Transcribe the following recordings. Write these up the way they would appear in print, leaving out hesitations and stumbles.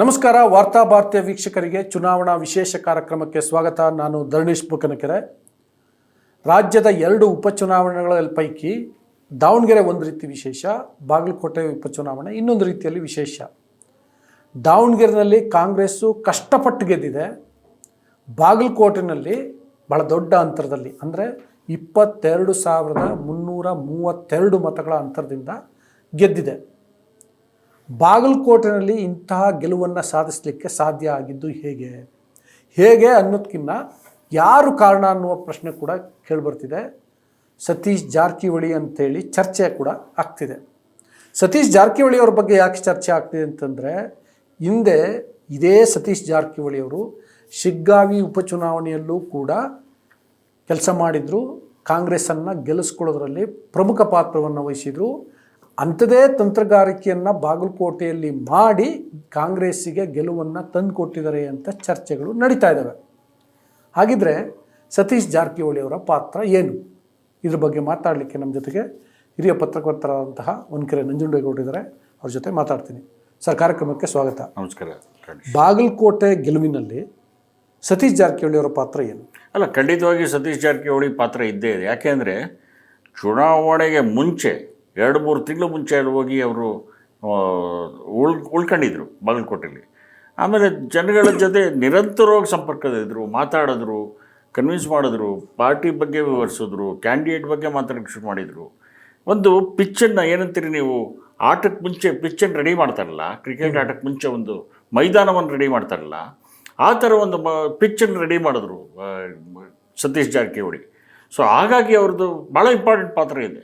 ನಮಸ್ಕಾರ ವಾರ್ತಾ ಭಾರತೀಯ ವೀಕ್ಷಕರಿಗೆ ಚುನಾವಣಾ ವಿಶೇಷ ಕಾರ್ಯಕ್ರಮಕ್ಕೆ ಸ್ವಾಗತ. ನಾನು ಧರಣೀಶ್ ಬುಕ್ಕನಕೆರೆ. ರಾಜ್ಯದ 2 ಉಪಚುನಾವಣೆಗಳ ಪೈಕಿ ದಾವಣಗೆರೆ ಒಂದು ರೀತಿ ವಿಶೇಷ, ಬಾಗಲಕೋಟೆ ಉಪಚುನಾವಣೆ ಇನ್ನೊಂದು ರೀತಿಯಲ್ಲಿ ವಿಶೇಷ. ದಾವಣಗೆರೆಯಲ್ಲಿ ಕಾಂಗ್ರೆಸ್ಸು ಕಷ್ಟಪಟ್ಟು ಗೆದ್ದಿದೆ. ಬಾಗಲಕೋಟೆಯಲ್ಲಿ ಬಹಳ ದೊಡ್ಡ ಅಂತರದಲ್ಲಿ ಅಂದರೆ 22,332 ಮತಗಳ ಅಂತರದಿಂದ ಗೆದ್ದಿದೆ. ಬಾಗಲಕೋಟೆಯಲ್ಲಿ ಇಂತಹ ಗೆಲುವನ್ನು ಸಾಧಿಸಲಿಕ್ಕೆ ಸಾಧ್ಯ ಆಗಿದ್ದು ಹೇಗೆ ಅನ್ನೋದಕ್ಕಿಂತ ಯಾರು ಕಾರಣ ಅನ್ನುವ ಪ್ರಶ್ನೆ ಕೂಡ ಕೇಳಿಬರ್ತಿದೆ. ಸತೀಶ್ ಜಾರಕಿಹೊಳಿ ಅಂತೇಳಿ ಚರ್ಚೆ ಕೂಡ ಆಗ್ತಿದೆ. ಸತೀಶ್ ಜಾರಕಿಹೊಳಿ ಅವ್ರ ಬಗ್ಗೆ ಯಾಕೆ ಚರ್ಚೆ ಆಗ್ತಿದೆ ಅಂತಂದರೆ, ಹಿಂದೆ ಇದೇ ಸತೀಶ್ ಜಾರಕಿಹೊಳಿಯವರು ಶಿಗ್ಗಾವಿ ಉಪಚುನಾವಣೆಯಲ್ಲೂ ಕೂಡ ಕೆಲಸ ಮಾಡಿದರು. ಕಾಂಗ್ರೆಸ್ಸನ್ನು ಗೆಲ್ಲಿಸ್ಕೊಳ್ಳೋದ್ರಲ್ಲಿ ಪ್ರಮುಖ ಪಾತ್ರವನ್ನು ವಹಿಸಿದರು. ಅಂಥದೇ ತಂತ್ರಗಾರಿಕೆಯನ್ನು ಬಾಗಲಕೋಟೆಯಲ್ಲಿ ಮಾಡಿ ಕಾಂಗ್ರೆಸ್ಸಿಗೆ ಗೆಲುವನ್ನು ತಂದುಕೊಟ್ಟಿದ್ದಾರೆ ಅಂತ ಚರ್ಚೆಗಳು ನಡೀತಾ ಇದ್ದಾವೆ. ಹಾಗಿದ್ರೆ ಸತೀಶ್ ಜಾರಕಿಹೊಳಿ ಅವರ ಪಾತ್ರ ಏನು? ಇದ್ರ ಬಗ್ಗೆ ಮಾತಾಡಲಿಕ್ಕೆ ನಮ್ಮ ಜೊತೆಗೆ ಹಿರಿಯ ಪತ್ರಕರ್ತರಾದಂತಹ ಹೊನ್ಕೆರೆ ನಂಜುಂಡೇಗೌಡರಿದ್ದಾರೆ. ಅವ್ರ ಜೊತೆ ಮಾತಾಡ್ತೀನಿ. ಸರ್, ಕಾರ್ಯಕ್ರಮಕ್ಕೆ ಸ್ವಾಗತ. ನಮಸ್ಕಾರ. ಬಾಗಲಕೋಟೆ ಗೆಲುವಿನಲ್ಲಿ ಸತೀಶ್ ಜಾರಕಿಹೊಳಿ ಅವರ ಪಾತ್ರ ಏನು? ಅಲ್ಲ, ಖಂಡಿತವಾಗಿ ಸತೀಶ್ ಜಾರಕಿಹೊಳಿ ಪಾತ್ರ ಇದ್ದೇ ಇದೆ. ಯಾಕೆಂದರೆ ಚುನಾವಣೆಗೆ ಮುಂಚೆ 2-3 ತಿಂಗಳು ಮುಂಚೆ ಹೋಗಿ ಅವರು ಉಳ್ಕೊಂಡಿದ್ರು ಬಾಗಲಕೋಟೆಯಲ್ಲಿ. ಆಮೇಲೆ ಜನಗಳ ಜೊತೆ ನಿರಂತರವಾಗಿ ಸಂಪರ್ಕದಲ್ಲಿದ್ದರು, ಮಾತಾಡಿದ್ರು, ಕನ್ವಿನ್ಸ್ ಮಾಡಿದ್ರು, ಪಾರ್ಟಿ ಬಗ್ಗೆ ವಿವರಿಸಿದ್ರು, ಕ್ಯಾಂಡಿಡೇಟ್ ಬಗ್ಗೆ ಮಾತಾಡೋಕ್ಕೆ ಶುರು ಮಾಡಿದರು. ಒಂದು ಪಿಚ್ಚನ್ನು ಏನಂತೀರಿ ನೀವು, ಆಟಕ್ಕೆ ಮುಂಚೆ ಪಿಚ್ಚನ್ನು ರೆಡಿ ಮಾಡ್ತಾರಲ್ಲ, ಕ್ರಿಕೆಟ್ ಆಟಕ್ಕೆ ಮುಂಚೆ ಒಂದು ಮೈದಾನವನ್ನು ರೆಡಿ ಮಾಡ್ತಾರಲ್ಲ, ಆ ಥರ ಒಂದು ಪಿಚ್ಚನ್ನು ರೆಡಿ ಮಾಡಿದ್ರು ಸತೀಶ್ ಜಾರಕಿಹೊಳಿ. ಸೊ ಹಾಗಾಗಿ ಅವ್ರದ್ದು ಭಾಳ ಇಂಪಾರ್ಟೆಂಟ್ ಪಾತ್ರ ಇದೆ.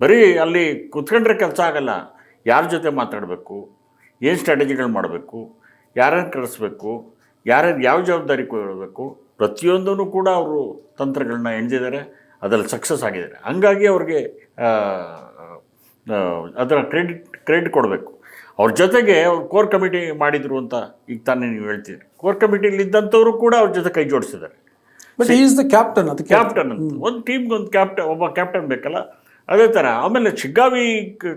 ಬರೀ ಅಲ್ಲಿ ಕುತ್ಕೊಂಡ್ರೆ ಕೆಲಸ ಆಗಲ್ಲ. ಯಾರ ಜೊತೆ ಮಾತಾಡಬೇಕು, ಏನು ಸ್ಟ್ರಾಟಜಿಗಳು ಮಾಡಬೇಕು, ಯಾರ್ಯಾರು ಕಳಿಸ್ಬೇಕು, ಯಾರ್ಯಾರು ಯಾವ ಜವಾಬ್ದಾರಿ ಕೊಡಬೇಕು, ಪ್ರತಿಯೊಂದೂ ಕೂಡ ಅವರು ತಂತ್ರಗಳನ್ನ ಎಣ್ದಿದ್ದಾರೆ. ಅದರಲ್ಲಿ ಸಕ್ಸಸ್ ಆಗಿದ್ದಾರೆ. ಹಂಗಾಗಿ ಅವ್ರಿಗೆ ಅದರ ಕ್ರೆಡಿಟ್ ಕೊಡಬೇಕು. ಅವ್ರ ಜೊತೆಗೆ ಅವ್ರು ಕೋರ್ ಕಮಿಟಿ ಮಾಡಿದರು ಅಂತ ಈಗ ತಾನೇ ನೀವು ಹೇಳ್ತೀರಿ. ಕೋರ್ ಕಮಿಟಿಲಿ ಇದ್ದಂಥವರು ಕೂಡ ಅವ್ರ ಜೊತೆ ಕೈ ಜೋಡಿಸಿದ್ದಾರೆ. ಬಟ್ ಈಸ್ ದ ಕ್ಯಾಪ್ಟನ್ ಅಂತ ಒಂದು ಟೀಮ್ಗೆ ಒಂದು ಒಬ್ಬ ಕ್ಯಾಪ್ಟನ್ ಬೇಕಲ್ಲ, ಅದೇ ಥರ. ಆಮೇಲೆ ಶಿಗ್ಗಾವಿ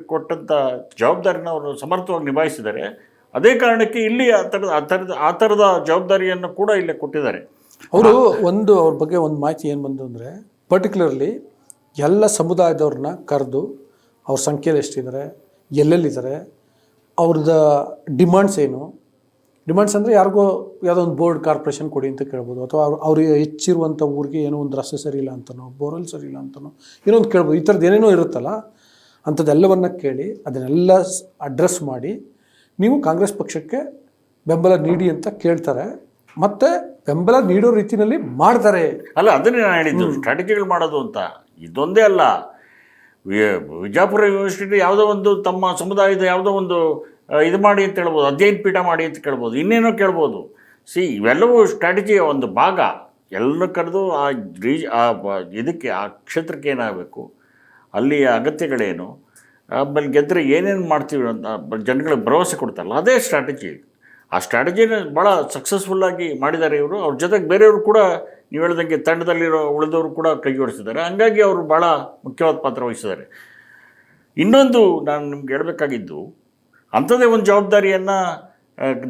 ಕೊಟ್ಟಂಥ ಜವಾಬ್ದಾರಿನ ಅವರು ಸಮರ್ಥವಾಗಿ ನಿಭಾಯಿಸಿದ್ದಾರೆ. ಅದೇ ಕಾರಣಕ್ಕೆ ಇಲ್ಲಿ ಆ ಥರದ ಜವಾಬ್ದಾರಿಯನ್ನು ಕೂಡ ಇಲ್ಲೇ ಕೊಟ್ಟಿದ್ದಾರೆ ಅವರು. ಅವ್ರ ಬಗ್ಗೆ ಒಂದು ಮಾಹಿತಿ ಏನು ಬಂದು ಅಂದರೆ, ಪರ್ಟಿಕ್ಯುಲರ್ಲಿ ಎಲ್ಲ ಸಮುದಾಯದವ್ರನ್ನ ಕರೆದು ಅವ್ರ ಸಂಖ್ಯೆಯಲ್ಲಿ ಎಷ್ಟಿದ್ದಾರೆ, ಎಲ್ಲೆಲ್ಲಿದ್ದಾರೆ, ಅವ್ರದ್ದು ಡಿಮಾಂಡ್ಸ್ ಏನು. ಡಿಮಾಂಡ್ಸ್ ಅಂದರೆ ಯಾರಿಗೋ ಯಾವುದೋ ಒಂದು ಬೋರ್ಡ್ ಕಾರ್ಪೊರೇಷನ್ ಕೊಡಿ ಅಂತ ಕೇಳ್ಬೋದು, ಅಥವಾ ಅವ್ರಿಗೆ ಹೆಚ್ಚಿರುವಂಥ ಊರಿಗೆ ಏನೋ ಒಂದು ರಸ್ತೆ ಸರಿ ಇಲ್ಲ ಅಂತನೋ, ಬೋರ್ವೆಲ್ ಸರಿ ಇಲ್ಲ ಅಂತನೋ ಏನೋ ಒಂದು ಕೇಳ್ಬೋದು. ಈ ಥರದ್ದು ಏನೇನೋ ಇರುತ್ತಲ್ಲ, ಅಂಥದ್ದೆಲ್ಲವನ್ನು ಕೇಳಿ ಅದನ್ನೆಲ್ಲ ಅಡ್ರೆಸ್ ಮಾಡಿ ನೀವು ಕಾಂಗ್ರೆಸ್ ಪಕ್ಷಕ್ಕೆ ಬೆಂಬಲ ನೀಡಿ ಅಂತ ಕೇಳ್ತಾರೆ. ಮತ್ತು ಬೆಂಬಲ ನೀಡೋ ರೀತಿಯಲ್ಲಿ ಮಾಡ್ತಾರೆ. ಅಲ್ಲ, ಅದನ್ನೇ ನಾನು ಹೇಳಿದ್ದು, ಸ್ಟ್ರಾಟಜಿಗಳು ಮಾಡೋದು ಅಂತ. ಇದೊಂದೇ ಅಲ್ಲ, ವಿಜಯಪುರ ಯೂನಿವರ್ಸಿಟಿ ಯಾವುದೋ ಒಂದು ತಮ್ಮ ಸಮುದಾಯದ ಯಾವುದೋ ಒಂದು ಇದು ಮಾಡಿ ಅಂತ ಹೇಳ್ಬೋದು, ಅಧ್ಯಯನ ಪೀಠ ಮಾಡಿ ಅಂತ ಕೇಳ್ಬೋದು, ಇನ್ನೇನೋ ಕೇಳ್ಬೋದು. ಇವೆಲ್ಲವೂ ಸ್ಟ್ರಾಟಜಿಯ ಒಂದು ಭಾಗ. ಎಲ್ಲ ಕರೆದು ಇದಕ್ಕೆ ಆ ಕ್ಷೇತ್ರಕ್ಕೆ ಏನಾಗಬೇಕು, ಅಲ್ಲಿಯ ಅಗತ್ಯಗಳೇನು, ಆಮೇಲೆ ಗೆದ್ದರೆ ಏನೇನು ಮಾಡ್ತೀವಿ ಅಂತ ಜನಗಳಿಗೆ ಭರವಸೆ ಕೊಡ್ತಾರಲ್ಲ, ಅದೇ ಸ್ಟ್ರಾಟಜಿ. ಆ ಸ್ಟ್ರಾಟಜಿನ ಭಾಳ ಸಕ್ಸಸ್ಫುಲ್ಲಾಗಿ ಮಾಡಿದ್ದಾರೆ ಇವರು. ಅವ್ರ ಜೊತೆಗೆ ಬೇರೆಯವರು ಕೂಡ ನೀವು ಹೇಳ್ದಂಗೆ ತಂಡದಲ್ಲಿರೋ ಉಳಿದವರು ಕೂಡ ಕೈ ಜೋಡಿಸಿದ್ದಾರೆ. ಹಂಗಾಗಿ ಅವರು ಭಾಳ ಮುಖ್ಯವಾದ ಪಾತ್ರ ವಹಿಸಿದ್ದಾರೆ. ಇನ್ನೊಂದು ನಾನು ನಿಮ್ಗೆ ಹೇಳಬೇಕಾಗಿದ್ದು, ಅಂಥದ್ದೇ ಒಂದು ಜವಾಬ್ದಾರಿಯನ್ನು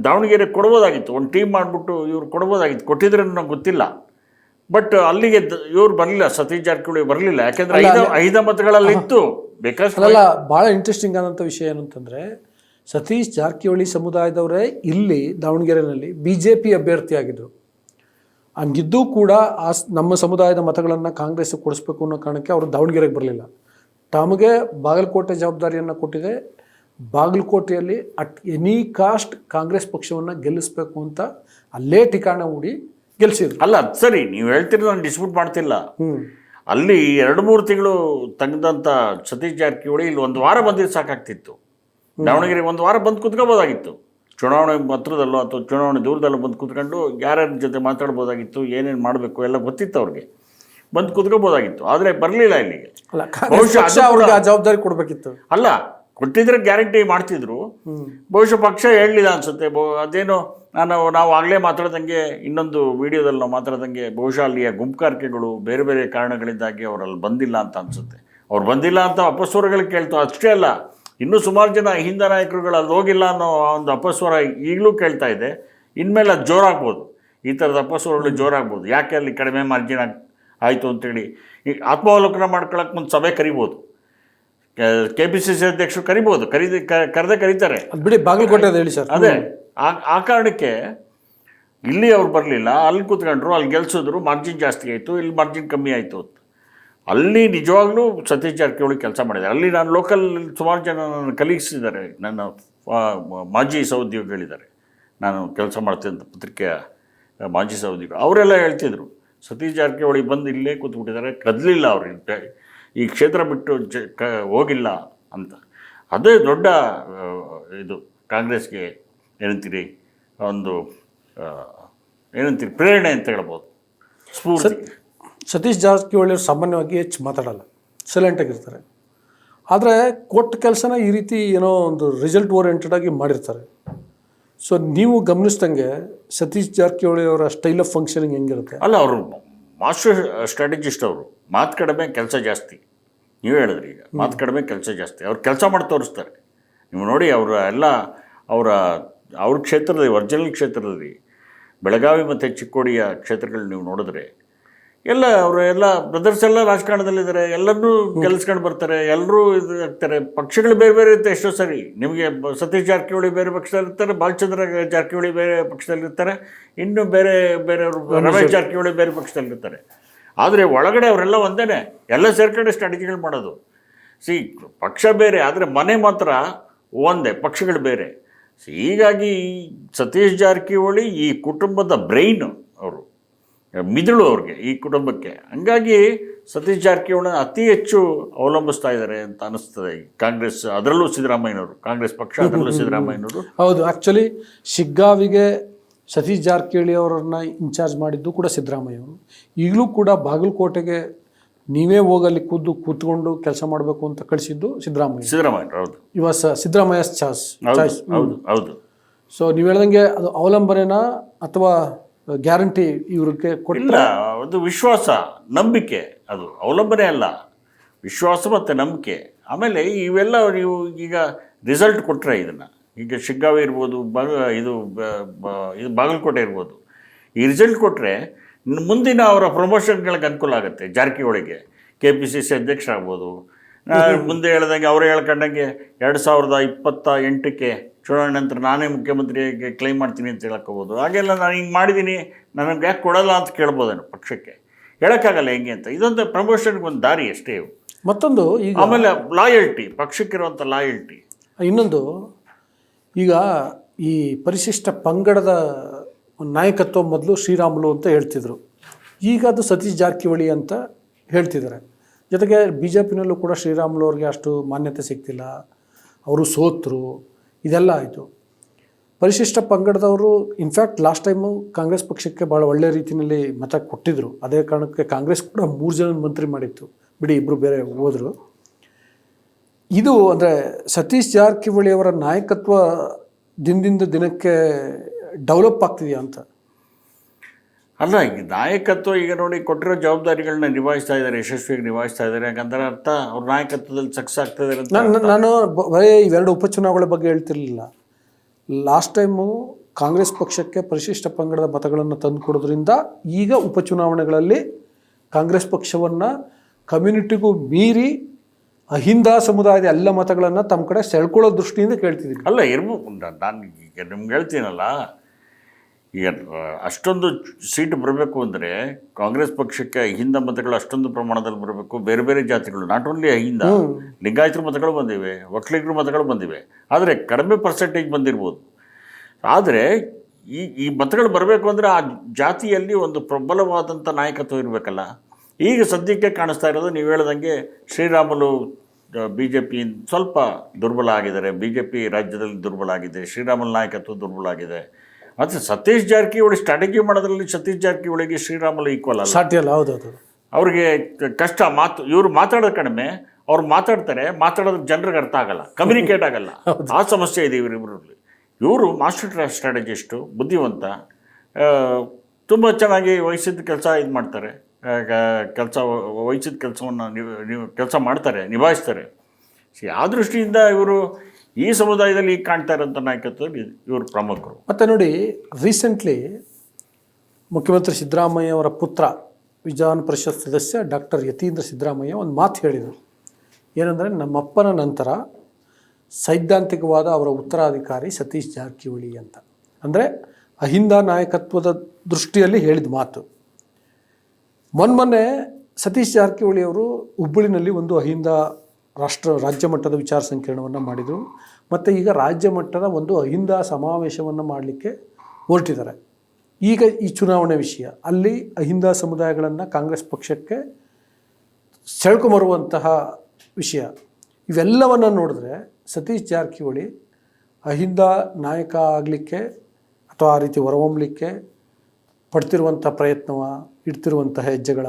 ದಾವಣಗೆರೆ ಕೊಡ್ಬೋದಾಗಿತ್ತು. ಒಂದು ಟೀಮ್ ಮಾಡಿಬಿಟ್ಟು ಇವ್ರು ಕೊಡ್ಬೋದಾಗಿತ್ತು. ಕೊಟ್ಟಿದ್ರೆ ನನಗೆ ಗೊತ್ತಿಲ್ಲ. ಬಟ್ ಅಲ್ಲಿಗೆ ಇವ್ರು ಬರಲಿಲ್ಲ, ಸತೀಶ್ ಜಾರಕಿಹೊಳಿ ಬರಲಿಲ್ಲ. ಯಾಕೆಂದರೆ 5 ಮತಗಳಲ್ಲಿತ್ತು. ಅಲ್ಲ, ಭಾಳ ಇಂಟ್ರೆಸ್ಟಿಂಗ್ ಆದಂಥ ವಿಷಯ ಏನು ಅಂತಂದರೆ, ಸತೀಶ್ ಜಾರಕಿಹೊಳಿ ಸಮುದಾಯದವರೇ ಇಲ್ಲಿ ದಾವಣಗೆರೆಯಲ್ಲಿ BJP ಅಭ್ಯರ್ಥಿಯಾಗಿದ್ದರು. ಹಂಗಿದ್ದೂ ಕೂಡ ನಮ್ಮ ಸಮುದಾಯದ ಮತಗಳನ್ನು ಕಾಂಗ್ರೆಸ್ಗೆ ಕೊಡಿಸ್ಬೇಕು ಅನ್ನೋ ಕಾರಣಕ್ಕೆ ಅವರು ದಾವಣಗೆರೆಗೆ ಬರಲಿಲ್ಲ. ತಮಗೆ ಬಾಗಲಕೋಟೆ ಜವಾಬ್ದಾರಿಯನ್ನು ಕೊಟ್ಟಿದೆ. ಬಾಗಲಕೋಟೆಯಲ್ಲಿ ಅಟ್ ಎನಿ ಕಾಸ್ಟ್ ಕಾಂಗ್ರೆಸ್ ಪಕ್ಷವನ್ನು ಗೆಲ್ಲಿಸ್ಬೇಕು ಅಂತ ಅಲ್ಲೇ ಠಿಕಾಣ ಹೂಡಿ ಗೆಲ್ಲಿಸಿದ್ರು. ಅಲ್ಲ, ಅದು ಸರಿ, ನೀವು ಹೇಳ್ತೀರಿ, ನಾನು ಡಿಸ್ಪ್ಯೂಟ್ ಮಾಡ್ತಿಲ್ಲ. ಅಲ್ಲಿ 2-3 ತಿಂಗಳು ತೆಗೆದಂಥ ಸತೀಶ್ ಜಾರಕಿಹೊಳಿ ಇಲ್ಲಿ 1 ವಾರ ಬಂದಿದ್ದು ಸಾಕಾಗ್ತಿತ್ತು. ದಾವಣಗೆರೆಗೆ 1 ವಾರ ಬಂದು ಕೂತ್ಕೋಬೋದಾಗಿತ್ತು. ಚುನಾವಣೆ ಹತ್ರದಲ್ಲೋ ಅಥವಾ ಚುನಾವಣೆ ದೂರದಲ್ಲೋ ಬಂದು ಕೂತ್ಕೊಂಡು ಯಾರ್ಯಾರ ಜೊತೆ ಮಾತಾಡ್ಬೋದಾಗಿತ್ತು, ಏನೇನು ಮಾಡಬೇಕು ಎಲ್ಲ ಗೊತ್ತಿತ್ತು ಅವ್ರಿಗೆ. ಬಂದು ಕೂತ್ಕೋಬೋದಾಗಿತ್ತು. ಆದರೆ ಬರಲಿಲ್ಲ ಇಲ್ಲಿಗೆ. ಜವಾಬ್ದಾರಿ ಕೊಡಬೇಕಿತ್ತು. ಅಲ್ಲ, ಕೊಟ್ಟಿದ್ರೆ ಗ್ಯಾರಂಟಿ ಮಾಡ್ತಿದ್ರು. ಬಹುಶಃ ಪಕ್ಷ ಹೇಳಲಿಲ್ಲ ಅನಿಸುತ್ತೆ. ಅದೇನೋ ನಾವು ಆಗಲೇ ಮಾತಾಡ್ದಂಗೆ, ಇನ್ನೊಂದು ವಿಡಿಯೋದಲ್ಲಿ ನಾವು ಮಾತಾಡ್ದಂಗೆ, ಬಹುಶಃ ಅಲ್ಲಿಯ ಗುಂಪುಗಾರಿಕೆಗಳು ಬೇರೆ ಬೇರೆ ಕಾರಣಗಳಿಂದಾಗಿ ಅವರಲ್ಲಿ ಬಂದಿಲ್ಲ ಅಂತ ಅನಿಸುತ್ತೆ. ಅವ್ರು ಬಂದಿಲ್ಲ ಅಂತ ಅಪಸ್ವರಗಳಿಗೆ ಕೇಳ್ತು. ಅಷ್ಟೇ ಅಲ್ಲ, ಇನ್ನೂ ಸುಮಾರು ಜನ ಹಿಂದ ನಾಯಕರುಗಳು ಅಲ್ಲಿ ಹೋಗಿಲ್ಲ ಅನ್ನೋ ಒಂದು ಅಪಸ್ವರ ಈಗಲೂ ಕೇಳ್ತಾ ಇದೆ. ಇನ್ಮೇಲೆ ಅದು ಜೋರಾಗ್ಬೋದು, ಈ ಥರದ ಅಪಸ್ವರಗಳು ಜೋರಾಗ್ಬೋದು. ಯಾಕೆ ಅಲ್ಲಿ ಕಡಿಮೆ ಮಾರ್ಜಿನ್ ಆಯಿತು ಅಂತೇಳಿ ಈಗ ಆತ್ಮಾವಲೋಕನ ಮಾಡ್ಕೊಳಕ್ಕೆ ಮುಂದೆ ಸಭೆ ಕರಿಬೋದು, KPCC ಅಧ್ಯಕ್ಷರು ಕರಿಬೋದು, ಕರೆದೇ ಕರೀತಾರೆ. ಅದು ಬಿಡಿ, ಬಾಗಲಕೋಟೆ ಅದು ಹೇಳಿ ಸರ್. ಅದೇ ಆ ಕಾರಣಕ್ಕೆ ಇಲ್ಲಿ ಅವ್ರು ಬರಲಿಲ್ಲ, ಅಲ್ಲಿ ಕೂತ್ಕೊಂಡ್ರು, ಅಲ್ಲಿ ಗೆಲ್ಸಿದ್ರು, ಮಾರ್ಜಿನ್ ಜಾಸ್ತಿ ಆಯಿತು, ಇಲ್ಲಿ ಮಾರ್ಜಿನ್ ಕಮ್ಮಿ ಆಯಿತು ಅಂತ. ಅಲ್ಲಿ ನಿಜವಾಗ್ಲೂ ಸತೀಶ್ ಜಾರಕಿಹೊಳಿ ಕೆಲಸ ಮಾಡಿದ್ದಾರೆ. ಅಲ್ಲಿ ನಾನು ಲೋಕಲ್ ಸುಮಾರು ಜನ ನನ್ನ ಕಲೀಗ್ಸ್ ಇದ್ದಾರೆ, ನನ್ನ ಮಾಜಿ ಸಹೋದ್ಯೋಗಿಗಳಿದ್ದಾರೆ, ನಾನು ಕೆಲಸ ಮಾಡ್ತೀನಿ ಅಂತ ಪತ್ರಿಕೆಯ ಮಾಜಿ ಸಹೋದ್ಯೋಗಿಗಳು, ಅವರೆಲ್ಲ ಹೇಳ್ತಿದ್ರು ಸತೀಶ್ ಜಾರಕಿಹೊಳಿ ಬಂದು ಇಲ್ಲೇ ಕೂತ್ಬಿಟ್ಟಿದ್ದಾರೆ, ಕದಲಿಲ್ಲ ಅವರು, ಈ ಕ್ಷೇತ್ರ ಬಿಟ್ಟು ಹೋಗಿಲ್ಲ ಅಂತ. ಅದೇ ದೊಡ್ಡ ಇದು ಕಾಂಗ್ರೆಸ್ಗೆ ಏನಂತೀರಿ, ಒಂದು ಏನಂತೀರಿ, ಪ್ರೇರಣೆ ಅಂತ ಹೇಳ್ಬೋದು, ಸ್ಫೂರ್ತಿ. ಸತೀಶ್ ಜಾರಕಿಹೊಳಿ ಅವರು ಸಾಮಾನ್ಯವಾಗಿ ಹೆಚ್ಚು ಮಾತಾಡಲ್ಲ, ಸೈಲೆಂಟಾಗಿರ್ತಾರೆ. ಆದರೆ ಕೊಟ್ಟ ಕೆಲಸನ ಈ ರೀತಿ ಏನೋ ಒಂದು ರಿಸಲ್ಟ್ ಓರಿಯೆಂಟೆಡ್ ಆಗಿ ಮಾಡಿರ್ತಾರೆ. ಸೊ ನೀವು ಗಮನಿಸ್ದಂಗೆ ಸತೀಶ್ ಜಾರಕಿಹೊಳಿ ಅವರ ಸ್ಟೈಲ್ ಆಫ್ ಫಂಕ್ಷನಿಂಗ್ ಹೆಂಗಿರುತ್ತೆ? ಅಲ್ಲ, ಅವರು ಮಾಸ್ಟರ್ ಸ್ಟ್ರಾಟಜಿಸ್ಟ್, ಅವರು ಮಾತು ಕಡಿಮೆ ಕೆಲಸ ಜಾಸ್ತಿ. ನೀವು ಹೇಳಿದ್ರಿ ಈಗ ಮಾತು ಕಡಿಮೆ ಕೆಲಸ ಜಾಸ್ತಿ, ಅವ್ರು ಕೆಲಸ ಮಾಡಿ ತೋರಿಸ್ತಾರೆ. ನೀವು ನೋಡಿ ಅವ್ರ ಕ್ಷೇತ್ರದಲ್ಲಿ, ಒರಿಜಿನಲ್ ಕ್ಷೇತ್ರದಲ್ಲಿ ಬೆಳಗಾವಿ ಮತ್ತು ಚಿಕ್ಕೋಡಿಯ ಕ್ಷೇತ್ರಗಳು ನೀವು ನೋಡಿದ್ರೆ ಅವರೆಲ್ಲ ಬ್ರದರ್ಸ್ ಎಲ್ಲ ರಾಜಕಾರಣದಲ್ಲಿದ್ದಾರೆ, ಎಲ್ಲರನ್ನೂ ಗೆಲ್ಲಿಸ್ಕೊಂಡು ಬರ್ತಾರೆ, ಎಲ್ಲರೂ ಇದು ಆಗ್ತಾರೆ. ಪಕ್ಷಗಳು ಬೇರೆ ಬೇರೆ ಇರುತ್ತೆ ಎಷ್ಟೋ ಸರಿ. ನಿಮಗೆ ಸತೀಶ್ ಜಾರಕಿಹೊಳಿ ಬೇರೆ ಪಕ್ಷದಲ್ಲಿರ್ತಾರೆ, ಬಾಲಚಂದ್ರ ಜಾರಕಿಹೊಳಿ ಬೇರೆ ಪಕ್ಷದಲ್ಲಿರ್ತಾರೆ, ಇನ್ನು ಬೇರೆಯವರು ರಮೇಶ್ ಜಾರಕಿಹೊಳಿ ಬೇರೆ ಪಕ್ಷದಲ್ಲಿರ್ತಾರೆ. ಆದರೆ ಒಳಗಡೆ ಅವರೆಲ್ಲ ಒಂದೇ, ಎಲ್ಲ ಸೇರ್ಕಡೆ ಸ್ಟ್ರಾಟಜಿಗಳು ಮಾಡೋದು. ಪಕ್ಷ ಬೇರೆ, ಆದರೆ ಮನೆ ಮಾತ್ರ ಒಂದೇ, ಪಕ್ಷಗಳು ಬೇರೆ. ಹೀಗಾಗಿ ಸತೀಶ್ ಜಾರಕಿಹೊಳಿ ಈ ಕುಟುಂಬದ ಬ್ರೈನು, ಅವರು ಮಿದುಳು ಅವ್ರಿಗೆ, ಈ ಕುಟುಂಬಕ್ಕೆ. ಹಂಗಾಗಿ ಸತೀಶ್ ಜಾರಕಿಹೊಳಿ ಅತಿ ಹೆಚ್ಚು ಅವಲಂಬಿಸ್ತಾ ಇದ್ದಾರೆ ಅಂತ ಅನಿಸ್ತದೆ ಕಾಂಗ್ರೆಸ್, ಅದರಲ್ಲೂ ಸಿದ್ದರಾಮಯ್ಯನವರು, ಕಾಂಗ್ರೆಸ್ ಪಕ್ಷ, ಅದರಲ್ಲೂ ಸಿದ್ದರಾಮಯ್ಯನವರು. ಹೌದು, ಆ್ಯಕ್ಚುಲಿ ಶಿಗ್ಗಾವಿಗೆ ಸತೀಶ್ ಜಾರಕಿಹೊಳಿ ಅವರನ್ನು ಇನ್ಚಾರ್ಜ್ ಮಾಡಿದ್ದು ಕೂಡ ಸಿದ್ದರಾಮಯ್ಯವರು. ಈಗಲೂ ಕೂಡ ಬಾಗಲಕೋಟೆಗೆ ನೀವೇ ಹೋಗಲ್ಲಿ ಕೂತ್ಕೊಂಡು ಕೆಲಸ ಮಾಡಬೇಕು ಅಂತ ಕಳಿಸಿದ್ದು ಸಿದ್ದರಾಮಯ್ಯನವರು. ಹೌದು, ಇವಾಗ ಸಿದ್ದರಾಮಯ್ಯ ಚಾಯ್ಸ್. ಹೌದು. ಸೊ ನೀವು ಹೇಳ್ದಂಗೆ ಅದು ಅವಲಂಬನೆನಾ ಅಥವಾ ಗ್ಯಾರಂಟಿ ಇವ್ರಿಗೆ ಕೊಟ್ಟಿಲ್ಲ? ಅದು ವಿಶ್ವಾಸ, ನಂಬಿಕೆ. ಅದು ಅವಲಂಬನೆ ಅಲ್ಲ, ವಿಶ್ವಾಸ ಮತ್ತು ನಂಬಿಕೆ. ಆಮೇಲೆ ಇವೆಲ್ಲ ನೀವು ಈಗ ರಿಸಲ್ಟ್ ಕೊಟ್ಟರೆ, ಇದನ್ನು ಈಗ ಶಿಗ್ಗಾವಿ ಇರ್ಬೋದು, ಇದು ಬಾಗಲಕೋಟೆ ಇರ್ಬೋದು, ಈ ರಿಸಲ್ಟ್ ಕೊಟ್ಟರೆ ಮುಂದಿನ ಅವರ ಪ್ರಮೋಷನ್ಗಳಿಗೆ ಅನುಕೂಲ ಆಗುತ್ತೆ. ಜಾರಕಿಹೊಳಿಗೆ KPCC ಅಧ್ಯಕ್ಷರಾಗ್ಬೋದು. ಮುಂದೆ ಹೇಳ್ದಂಗೆ ಅವರೇ ಹೇಳ್ಕೊಂಡಂಗೆ 2028ಕ್ಕೆ ಚುನಾವಣೆ ನಂತರ ನಾನೇ ಮುಖ್ಯಮಂತ್ರಿಗೆ ಕ್ಲೈಮ್ ಮಾಡ್ತೀನಿ ಅಂತ ಹೇಳಕ್ಕೋಬೋದು. ಹಾಗೆಲ್ಲ ನಾನು ಹಿಂಗೆ ಮಾಡಿದ್ದೀನಿ, ನನಗೆ ಯಾಕೆ ಕೊಡಲ್ಲ ಅಂತ ಕೇಳ್ಬೋದೇನು ಪಕ್ಷಕ್ಕೆ, ಹೇಳೋಕ್ಕಾಗಲ್ಲ ಹೆಂಗೆ ಅಂತ. ಇದೊಂದು ಪ್ರಮೋಷನ್ಗೆ ಒಂದು ದಾರಿ ಅಷ್ಟೇ ಇವು. ಮತ್ತೊಂದು ಈಗ ಆಮೇಲೆ ಲಾಯಲ್ಟಿ, ಪಕ್ಷಕ್ಕಿರುವಂಥ ಲಾಯಲ್ಟಿ. ಇನ್ನೊಂದು, ಈಗ ಈ ಪರಿಶಿಷ್ಟ ಪಂಗಡದ ನಾಯಕತ್ವ ಮೊದಲು ಶ್ರೀರಾಮುಲು ಅಂತ ಹೇಳ್ತಿದ್ರು, ಈಗ ಅದು ಸತೀಶ್ ಜಾರಕಿಹೊಳಿ ಅಂತ ಹೇಳ್ತಿದ್ದಾರೆ. ಜೊತೆಗೆ BJPನಲ್ಲೂ ಕೂಡ ಶ್ರೀರಾಮುಲು ಅವ್ರಿಗೆ ಅಷ್ಟು ಮಾನ್ಯತೆ ಸಿಗ್ತಿಲ್ಲ, ಅವರು ಸೋತರು, ಇದೆಲ್ಲ ಆಯಿತು. ಪರಿಶಿಷ್ಟ ಪಂಗಡದವರು ಇನ್ಫ್ಯಾಕ್ಟ್ ಲಾಸ್ಟ್ ಟೈಮು ಕಾಂಗ್ರೆಸ್ ಪಕ್ಷಕ್ಕೆ ಭಾಳ ಒಳ್ಳೆಯ ರೀತಿಯಲ್ಲಿ ಮತ ಕೊಟ್ಟಿದ್ದರು. ಅದೇ ಕಾರಣಕ್ಕೆ ಕಾಂಗ್ರೆಸ್ ಕೂಡ 3 ಜನ ಮಂತ್ರಿ ಮಾಡಿತ್ತು, ಬಿಡಿ 2 ಬೇರೆ ಹೋದರು. ಇದು ಅಂದರೆ ಸತೀಶ್ ಜಾರಕಿಹೊಳಿ ಅವರ ನಾಯಕತ್ವ ದಿನದಿಂದ ದಿನಕ್ಕೆ ಡೆವಲಪ್ ಆಗ್ತಿದೆಯಾ ಅಂತ? ಅಲ್ಲ, ಈಗ ನಾಯಕತ್ವ ಈಗ ನೋಡಿ ಕೊಟ್ಟಿರೋ ಜವಾಬ್ದಾರಿಗಳನ್ನ ನಿಭಾಯಿಸ್ತಾ ಇದ್ದಾರೆ, ಯಶಸ್ವಿಯಾಗಿ ನಿಭಾಯಿಸ್ತಾ ಇದ್ದಾರೆ. ಯಾಕಂದ್ರೆ ಅರ್ಥ ಅವ್ರ ನಾಯಕತ್ವದಲ್ಲಿ ಸಕ್ಸಸ್ ಆಗ್ತಾ ಇದ್ದಾರೆ ಅಂತ. ನಾನು ಬರೀ ಇವೆರಡು ಉಪಚುನಾವಣೆಗಳ ಬಗ್ಗೆ ಹೇಳ್ತಿರಲಿಲ್ಲ. ಲಾಸ್ಟ್ ಟೈಮು ಕಾಂಗ್ರೆಸ್ ಪಕ್ಷಕ್ಕೆ ಪರಿಶಿಷ್ಟ ಪಂಗಡದ ಮತಗಳನ್ನು ತಂದು ಕೊಡೋದ್ರಿಂದ ಈಗ ಉಪಚುನಾವಣೆಗಳಲ್ಲಿ ಕಾಂಗ್ರೆಸ್ ಪಕ್ಷವನ್ನು ಕಮ್ಯುನಿಟಿಗೂ ಮೀರಿ ಅಹಿಂದ ಸಮುದಾಯದ ಎಲ್ಲ ಮತಗಳನ್ನು ತಮ್ಮ ಕಡೆ ಸೆಳ್ಕೊಳ್ಳೋ ದೃಷ್ಟಿಯಿಂದ ಕೇಳ್ತಿದ್ದೀನಿ. ಅಲ್ಲ, ಇರ್ಬೋದು. ನಾನು ಈಗ ನಿಮ್ಗೆ ಹೇಳ್ತೀನಲ್ಲ, ಈಗ ಅಷ್ಟೊಂದು ಸೀಟ್ ಬರಬೇಕು ಅಂದರೆ ಕಾಂಗ್ರೆಸ್ ಪಕ್ಷಕ್ಕೆ ಅಹಿಂದ ಮತಗಳು ಅಷ್ಟೊಂದು ಪ್ರಮಾಣದಲ್ಲಿ ಬರಬೇಕು. ಬೇರೆ ಬೇರೆ ಜಾತಿಗಳು, ನಾಟ್ ಓನ್ಲಿ ಅಹಿಂದ, ಲಿಂಗಾಯತರ ಮತಗಳು ಬಂದಿವೆ, ಒಕ್ಕಲಿಗರ ಮತಗಳು ಬಂದಿವೆ, ಆದರೆ ಕಡಿಮೆ ಪರ್ಸೆಂಟೇಜ್ ಬಂದಿರ್ಬೋದು. ಆದರೆ ಈ ಮತಗಳು ಬರಬೇಕು ಅಂದರೆ ಆ ಜಾತಿಯಲ್ಲಿ ಒಂದು ಪ್ರಬಲವಾದಂಥ ನಾಯಕತ್ವ ಇರಬೇಕಲ್ಲ. ಈಗ ಸದ್ಯಕ್ಕೆ ಕಾಣಿಸ್ತಾ ಇರೋದು ನೀವು ಹೇಳ್ದಂಗೆ ಶ್ರೀರಾಮುಲು BJP ಸ್ವಲ್ಪ ದುರ್ಬಲ ಆಗಿದ್ದಾರೆ, BJP ರಾಜ್ಯದಲ್ಲಿ ದುರ್ಬಲ ಆಗಿದೆ, ಶ್ರೀರಾಮುಲು ನಾಯಕತ್ವ ದುರ್ಬಲ ಆಗಿದೆ. ಮತ್ತು ಸತೀಶ್ ಜಾರಕಿಹೊಳಿ ಸ್ಟ್ರಾಟಜಿ ಮಾಡೋದ್ರಲ್ಲಿ ಸತೀಶ್ ಜಾರಕಿಹೊಳಿಗೆ ಶ್ರೀರಾಮುಲು ಈಕ್ವಲ್ ಅಲ್ಲ, ಸಾಧ್ಯ ಅಲ್ಲ. ಹೌದೌದು, ಅವ್ರಿಗೆ ಕಷ್ಟ. ಇವರು ಮಾತಾಡೋದು ಕಡಿಮೆ, ಅವ್ರು ಮಾತಾಡ್ತಾರೆ, ಮಾತಾಡೋದು ಜನರಿಗೆ ಅರ್ಥ ಆಗಲ್ಲ, ಕಮ್ಯುನಿಕೇಟ್ ಆಗಲ್ಲ. ಆ ಸಮಸ್ಯೆ ಇದೆ ಇವರಿಬ್ಬರಲ್ಲಿ. ಇವರು ಮಾಸ್ಟರ್ ಸ್ಟ್ರಾಟಜಿಸ್ಟು, ಬುದ್ಧಿವಂತ, ತುಂಬ ಚೆನ್ನಾಗಿ ವಹಿಸಿದ ಕೆಲಸ ಇದು ಮಾಡ್ತಾರೆ, ವಹಿಸಿದ ಕೆಲಸವನ್ನು ಕೆಲಸ ಮಾಡ್ತಾರೆ, ನಿಭಾಯಿಸ್ತಾರೆ. ಆ ದೃಷ್ಟಿಯಿಂದ ಇವರು ಈ ಸಮುದಾಯದಲ್ಲಿ ಈಗ ಕಾಣ್ತಾ ಇರೋಂಥ ನಾಯಕತ್ವದಲ್ಲಿ ಇವರು ಪ್ರಮುಖರು. ಮತ್ತು ನೋಡಿ, ರೀಸೆಂಟ್ಲಿ ಮುಖ್ಯಮಂತ್ರಿ ಸಿದ್ದರಾಮಯ್ಯ ಅವರ ಪುತ್ರ ವಿಧಾನ ಪರಿಷತ್ ಸದಸ್ಯ ಡಾಕ್ಟರ್ ಯತೀಂದ್ರ ಸಿದ್ದರಾಮಯ್ಯ ಒಂದು ಮಾತು ಹೇಳಿದರು. ಏನಂದರೆ, ನಮ್ಮಪ್ಪನ ನಂತರ ಸೈದ್ಧಾಂತಿಕವಾದ ಅವರ ಉತ್ತರಾಧಿಕಾರಿ ಸತೀಶ್ ಜಾರಕಿಹೊಳಿ ಅಂತ. ಅಂದರೆ ಅಹಿಂದ ನಾಯಕತ್ವದ ದೃಷ್ಟಿಯಲ್ಲಿ ಹೇಳಿದ ಮಾತು. ಮೊನ್ನೆ ಸತೀಶ್ ಜಾರಕಿಹೊಳಿ ಅವರು ಹುಬ್ಬಳ್ಳಿನಲ್ಲಿ ಒಂದು ಅಹಿಂದ ರಾಜ್ಯ ಮಟ್ಟದ ವಿಚಾರ ಸಂಕಿರಣವನ್ನು ಮಾಡಿದರು. ಮತ್ತು ಈಗ ರಾಜ್ಯ ಮಟ್ಟದ ಒಂದು ಅಹಿಂದ ಸಮಾವೇಶವನ್ನು ಮಾಡಲಿಕ್ಕೆ ಹೊರಟಿದ್ದಾರೆ. ಈಗ ಈ ಚುನಾವಣೆ ವಿಷಯ, ಅಲ್ಲಿ ಅಹಿಂದ ಸಮುದಾಯಗಳನ್ನು ಕಾಂಗ್ರೆಸ್ ಪಕ್ಷಕ್ಕೆ ಸೆಳ್ಕೊಂಬರುವಂತಹ ವಿಷಯ, ಇವೆಲ್ಲವನ್ನು ನೋಡಿದ್ರೆ ಸತೀಶ್ ಜಾರಕಿಹೊಳಿ ಅಹಿಂದ ನಾಯಕ ಆಗಲಿಕ್ಕೆ ಅಥವಾ ಆ ರೀತಿ ಹೊರಹೊಮ್ಮಲಿಕ್ಕೆ ಪಡ್ತಿರುವಂಥ ಪ್ರಯತ್ನವ, ಇಡ್ತಿರುವಂತಹ ಹೆಜ್ಜೆಗಳ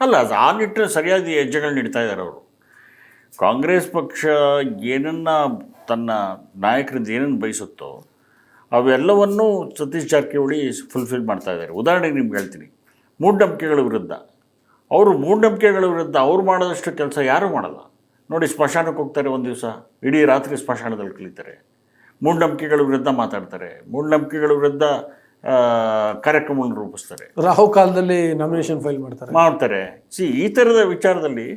ಅಲ್ಲ, ಅದು ಆ ನಿಟ್ಟಿನ ಸರಿಯಾದ ಹೆಜ್ಜೆಗಳನ್ನ ಇಡ್ತಾ ಇದ್ದಾರೆ ಅವರು. ಕಾಂಗ್ರೆಸ್ ಪಕ್ಷ ಏನನ್ನ ತನ್ನ ನಾಯಕರಿಂದ ಏನನ್ನು ಬಯಸುತ್ತೋ ಅವೆಲ್ಲವನ್ನೂ ಸತೀಶ್ ಜಾರಕಿಹೊಳಿ ಫುಲ್ಫಿಲ್ ಮಾಡ್ತಾ ಇದ್ದಾರೆ. ಉದಾಹರಣೆಗೆ ನಿಮ್ಗೆ ಹೇಳ್ತೀನಿ, ಮೂಢನಂಬಿಕೆಗಳ ವಿರುದ್ಧ ಅವ್ರು ಮಾಡೋದಷ್ಟು ಕೆಲಸ ಯಾರೂ ಮಾಡಲ್ಲ. ನೋಡಿ, ಸ್ಮಶಾನಕ್ಕೆ ಹೋಗ್ತಾರೆ, ಒಂದು ದಿವಸ ಇಡೀ ರಾತ್ರಿ ಸ್ಮಶಾನದಲ್ಲಿ ಕಳೀತಾರೆ, ಮೂಢನಂಬಿಕೆಗಳ ವಿರುದ್ಧ ಮಾತಾಡ್ತಾರೆ, ಮೂಢನಂಬಿಕೆಗಳ ವಿರುದ್ಧ ಕಾರ್ಯಕ್ರಮವನ್ನು ರೂಪಿಸ್ತಾರೆ, ರಾಹು ಕಾಲದಲ್ಲಿ ನಾಮಿನೇಷನ್ ಫೈಲ್ ಮಾಡ್ತಾರೆ. ಈ ಥರದ ವಿಚಾರದಲ್ಲಿ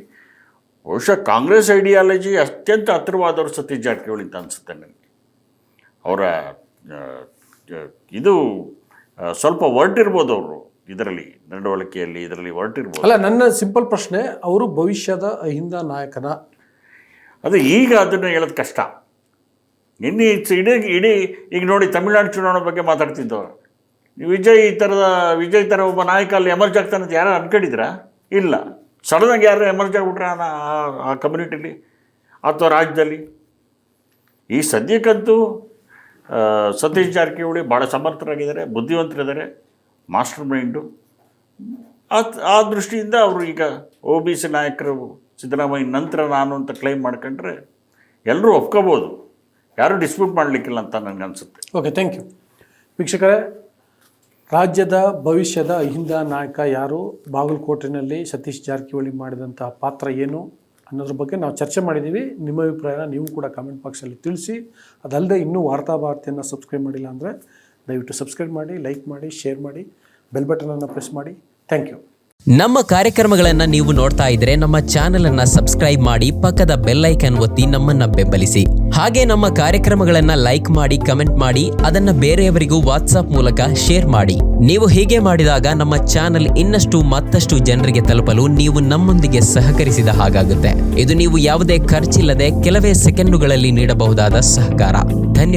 ಬಹುಶಃ ಕಾಂಗ್ರೆಸ್ ಐಡಿಯಾಲಜಿ ಅತ್ಯಂತ ಹತ್ತಿರವಾದವರು ಸತೀಶ್ ಜಾರಕಿಹೊಳಿ ಅಂತ ಅನಿಸುತ್ತೆ ನನಗೆ. ಅವರ ಇದು ಸ್ವಲ್ಪ ಹೊರಟಿರ್ಬೋದು, ಅವರು ಇದರಲ್ಲಿ ನಡವಳಿಕೆಯಲ್ಲಿ ಇದರಲ್ಲಿ ಹೊರಟಿರ್ಬೋದು. ಅಲ್ಲ, ನನ್ನ ಸಿಂಪಲ್ ಪ್ರಶ್ನೆ, ಅವರು ಭವಿಷ್ಯದ ಅಹಿಂದ ನಾಯಕನ? ಅದು ಈಗ ಅದನ್ನು ಹೇಳೋದು ಕಷ್ಟ. ನಿನ್ನೆ ಇಡೀ ಈಗ ನೋಡಿ, ತಮಿಳುನಾಡು ಚುನಾವಣೆ ಬಗ್ಗೆ ಮಾತಾಡ್ತಿದ್ದವರು, ವಿಜಯ್ ಥರ ಒಬ್ಬ ನಾಯಕ ಅಲ್ಲಿ ಎಮರ್ಜ್ ಆಗ್ತಾನೆ ಅಂತ ಯಾರು ಅನ್ಕೊಂಡಿದ್ರಾ? ಇಲ್ಲ. ಸಡನ್ನಾಗಿ ಯಾರು ಎಮರ್ಜ್ ಆಗಿಬಿಟ್ರೆ ಆ ಕಮ್ಯುನಿಟಿಲಿ ಅಥವಾ ರಾಜ್ಯದಲ್ಲಿ? ಈ ಸದ್ಯಕ್ಕಂತೂ ಸತೀಶ್ ಜಾರಕಿಹೊಳಿ ಭಾಳ ಸಮರ್ಥರಾಗಿದ್ದಾರೆ, ಬುದ್ಧಿವಂತರಿದ್ದಾರೆ, ಮಾಸ್ಟರ್ ಮೈಂಡು. ಆ ದೃಷ್ಟಿಯಿಂದ ಅವರು ಈಗ OBC ನಾಯಕರು ಸಿದ್ದರಾಮಯ್ಯ ನಂತರ ನಾನು ಅಂತ ಕ್ಲೈಮ್ ಮಾಡ್ಕೊಂಡ್ರೆ ಎಲ್ಲರೂ ಒಪ್ಕೋಬೋದು, ಯಾರೂ ಡಿಸ್ಪ್ಯೂಟ್ ಮಾಡಲಿಕ್ಕಿಲ್ಲ ಅಂತ ನನಗನ್ಸುತ್ತೆ. Okay, thank you. ವೀಕ್ಷಕರೇ, ರಾಜ್ಯದ ಭವಿಷ್ಯದ ಅಹಿಂದ ನಾಯಕ ಯಾರು, ಬಾಗಲಕೋಟೆಯಲ್ಲಿ ಸತೀಶ್ ಜಾರಕಿಹೊಳಿ ಮಾಡಿದಂಥ ಪಾತ್ರ ಏನು ಅನ್ನೋದ್ರ ಬಗ್ಗೆ ನಾವು ಚರ್ಚೆ ಮಾಡಿದ್ದೀವಿ. ನಿಮ್ಮ ಅಭಿಪ್ರಾಯನ ನೀವು ಕೂಡ ಕಾಮೆಂಟ್ ಬಾಕ್ಸಲ್ಲಿ ತಿಳಿಸಿ. ಅದಲ್ಲದೆ ಇನ್ನೂ ವಾರ್ತಾಭಾರತಿಯನ್ನು ಸಬ್ಸ್ಕ್ರೈಬ್ ಮಾಡಿಲ್ಲ ಅಂದರೆ ದಯವಿಟ್ಟು ಸಬ್ಸ್ಕ್ರೈಬ್ ಮಾಡಿ, ಲೈಕ್ ಮಾಡಿ, ಶೇರ್ ಮಾಡಿ, ಬೆಲ್ ಬಟನನ್ನು ಪ್ರೆಸ್ ಮಾಡಿ. Thank you. ನಮ್ಮ ಕಾರ್ಯಕ್ರಮಗಳನ್ನು ನೀವು ನೋಡ್ತಾ ಇದ್ರೆ ನಮ್ಮ ಚಾನೆಲ್ ಅನ್ನ ಸಬ್ಸ್ಕ್ರೈಬ್ ಮಾಡಿ, ಪಕ್ಕದ ಬೆಲ್ ಐಕಾನ್ ಒತ್ತಿ ನಮ್ಮನ್ನ ಬೆಂಬಲಿಸಿ. ಹಾಗೆ ನಮ್ಮ ಕಾರ್ಯಕ್ರಮಗಳನ್ನ ಲೈಕ್ ಮಾಡಿ, ಕಮೆಂಟ್ ಮಾಡಿ, ಅದನ್ನ ಬೇರೆಯವರಿಗೂ ವಾಟ್ಸ್ಆಪ್ ಮೂಲಕ ಶೇರ್ ಮಾಡಿ. ನೀವು ಹೀಗೆ ಮಾಡಿದಾಗ ನಮ್ಮ ಚಾನೆಲ್ ಮತ್ತಷ್ಟು ಜನರಿಗೆ ತಲುಪಲು ನೀವು ನಮ್ಮೊಂದಿಗೆ ಸಹಕರಿಸಿದ ಹಾಗಾಗುತ್ತೆ. ಇದು ನೀವು ಯಾವುದೇ ಖರ್ಚಿಲ್ಲದೆ ಕೆಲವೇ ಸೆಕೆಂಡುಗಳಲ್ಲಿ ನೀಡಬಹುದಾದ ಸಹಕಾರ. ಧನ್ಯವಾದ.